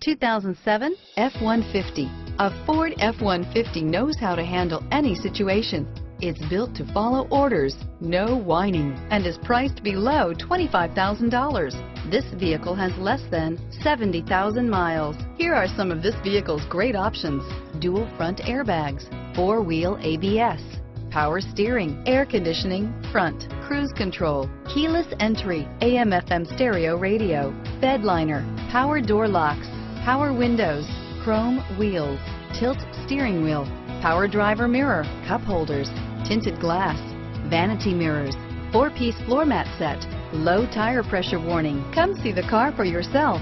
2007 F-150. A Ford F-150 knows how to handle any situation. It's built to follow orders, no whining, and is priced below $25,000. This vehicle has less than 70,000 miles. Here are some of this vehicle's great options: dual front airbags, four-wheel ABS, power steering, air conditioning, front, cruise control, keyless entry, AM/FM stereo radio, bed liner, power door locks, power windows, chrome wheels, tilt steering wheel, power driver mirror, cup holders, tinted glass, vanity mirrors, four-piece floor mat set, low tire pressure warning. Come see the car for yourself.